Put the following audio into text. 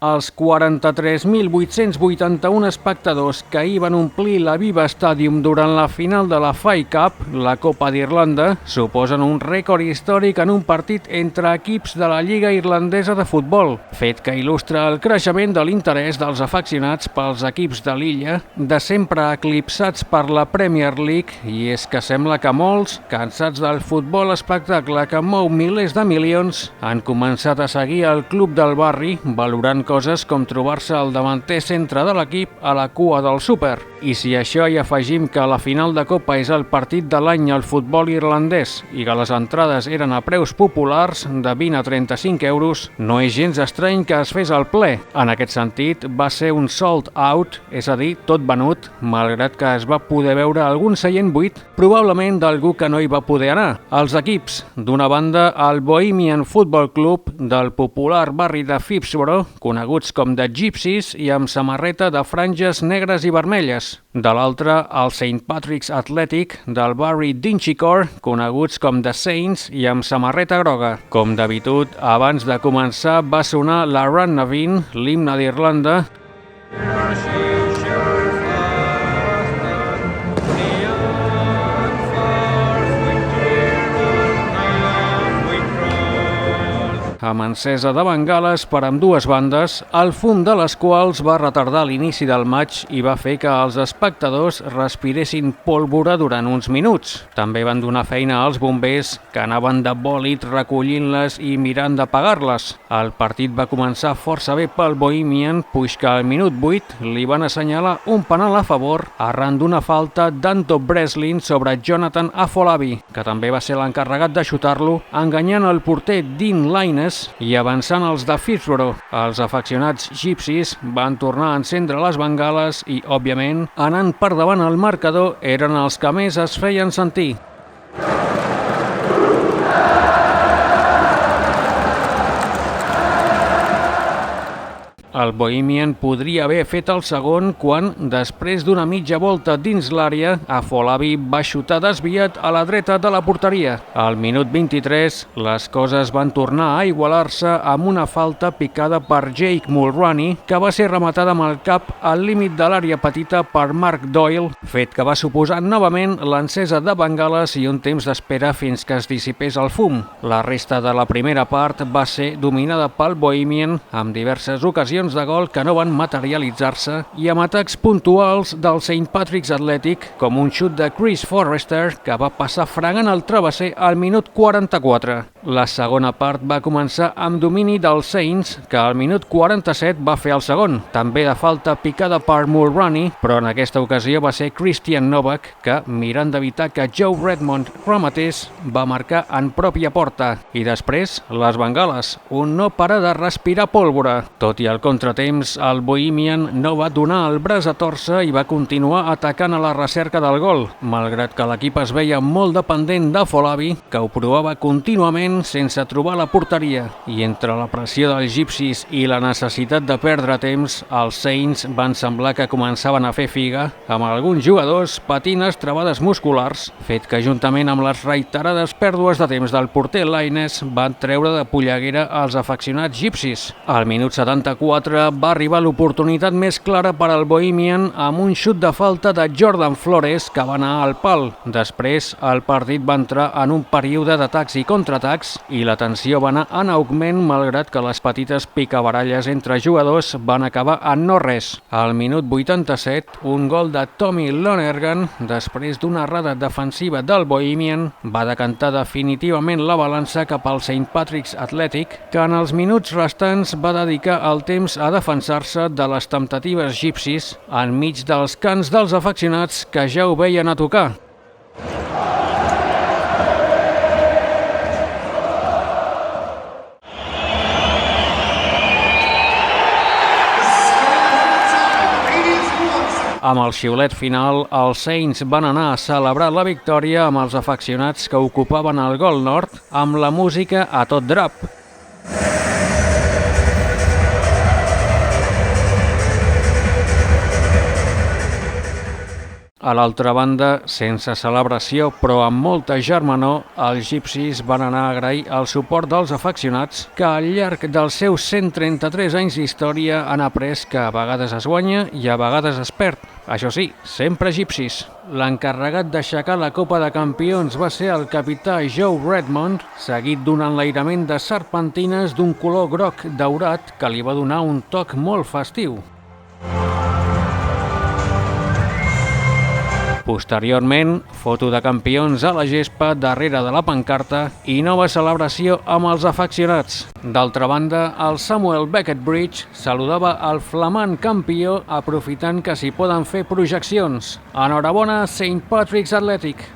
Els 43.881 espectadors que ahir van omplir la Viva Stadium durant la final de la FA Cup, la Copa d'Irlanda, suposen un rècord històric en un partit entre equips de la Lliga Irlandesa de Futbol, fet que il·lustra el creixement de l'interès dels afeccionats pels equips de l'illa, de sempre eclipsats per la Premier League, i és que sembla que molts, cansats del futbol espectacle que mou milers de milions, han començat a seguir el club del barri, valorant coses com trobar-se al davanter centre de l'equip a la cua del súper. I si a això hi afegim que la final de Copa és el partit de l'any al futbol irlandès i que les entrades eren a preus populars de 20 a 35 euros, no és gens estrany que es fes el ple. En aquest sentit, va ser un sold out, és a dir, tot venut, malgrat que es va poder veure algun seient buit, probablement d'algú que no hi va poder anar. Els equips, d'una banda, el Bohemian Football Club del popular barri de Phibsborough, coneguts com The Gypsies i amb samarreta de franges negres i vermelles. De l'altra, el St. Patrick's Athletic del barri d'Inchicore, coneguts com The Saints i amb samarreta groga. Com d'habitud, abans de començar va sonar la Run-Navin, l'himne d'Irlanda, amb encesa de bengales per ambdues bandes, el fum de les quals va retardar l'inici del maig i va fer que els espectadors respiressin pólvora durant uns minuts. També van donar feina als bombers, que anaven de bòlit recollint-les i mirant d'apagar-les. El partit va començar força bé pel Bohemian, puix que al minut 8 li van assenyalar un penal a favor arran d'una falta d'Anto Breslin sobre Jonathan Afolabi, que també va ser l'encarregat de xutar-lo, enganyant el porter Dean Lyness i avançant els de Phibsborough. Els afeccionats Gypsies van tornar a encendre les bengales i, òbviament, anant per davant el marcador, eren els que més es feien sentir. El Bohemian podria haver fet el segon quan, després d'una mitja volta dins l'àrea, Afolabi va xutar desviat a la dreta de la porteria. Al minut 23, les coses van tornar a igualar-se amb una falta picada per Jake Mulroney, que va ser rematada amb el cap al límit de l'àrea petita per Mark Doyle, fet que va suposar novament l'encesa de bengales i un temps d'espera fins que es dissipés el fum. La resta de la primera part va ser dominada pel Bohemian, amb diverses ocasions de gol que no van materialitzar-se i amb atacs puntuals del St. Patrick's Athletic, com un xut de Chris Forrester que va passar fregant el travesser al minut 44. La segona part va començar amb domini dels Saints, que al minut 47 va fer el segon, també de falta picada per Mulroney, però en aquesta ocasió va ser Christian Novak que, mirant d'evitar que Joe Redmond rematés, va marcar en pròpia porta. I després, les bengales, un no para de respirar pólvora. Tot i el contratemps, el Bohemian no va donar el braç a tòrcer i va continuar atacant a la recerca del gol, malgrat que l'equip es veia molt dependent d'Afolabi, que ho provava contínuament sense trobar la porteria. I entre la pressió dels Gypsies i la necessitat de perdre temps, els Saints van semblar que començaven a fer figa, amb alguns jugadors patint estrebades musculars, fet que juntament amb les reiterades pèrdues de temps del porter Lyness van treure de polleguera als afeccionats Gypsies. Al minut 74 va arribar l'oportunitat més clara per al Bohemian amb un xut de falta de Jordan Flores que va anar al pal. Després, el partit va entrar en un període d'atacs i contraatacs i la tensió va anar en augment malgrat que les petites picabaralles entre jugadors van acabar en no res. Al minut 87, un gol de Tommy Lonergan, després d'una errada defensiva del Bohemian, va decantar definitivament la balança cap al St. Patrick's Athletic, que en els minuts restants va dedicar el temps a defensar-se de les temptatives Gypsies enmig dels cants dels afeccionats que ja ho veien a tocar. Amb el xiulet final, els Saints van anar a celebrar la victòria amb els afeccionats que ocupaven el gol nord amb la música a tot drap. A l'altra banda, sense celebració però amb molta germanor, els Gypsies van anar a agrair el suport dels afeccionats que al llarg dels seus 133 anys d'història han après que a vegades es guanya i a vegades es perd. Això sí, sempre Gypsies. L'encarregat d'aixecar la Copa de Campions va ser el capità Joe Redmond, seguit d'un enlairament de serpentines d'un color groc daurat que li va donar un toc molt festiu. Posteriorment, foto de campions a la gespa darrere de la pancarta i nova celebració amb els afeccionats. D'altra banda, el Samuel Beckett Bridge saludava el flamant campió aprofitant que s'hi poden fer projeccions. Enhorabona, St. Patrick's Athletic!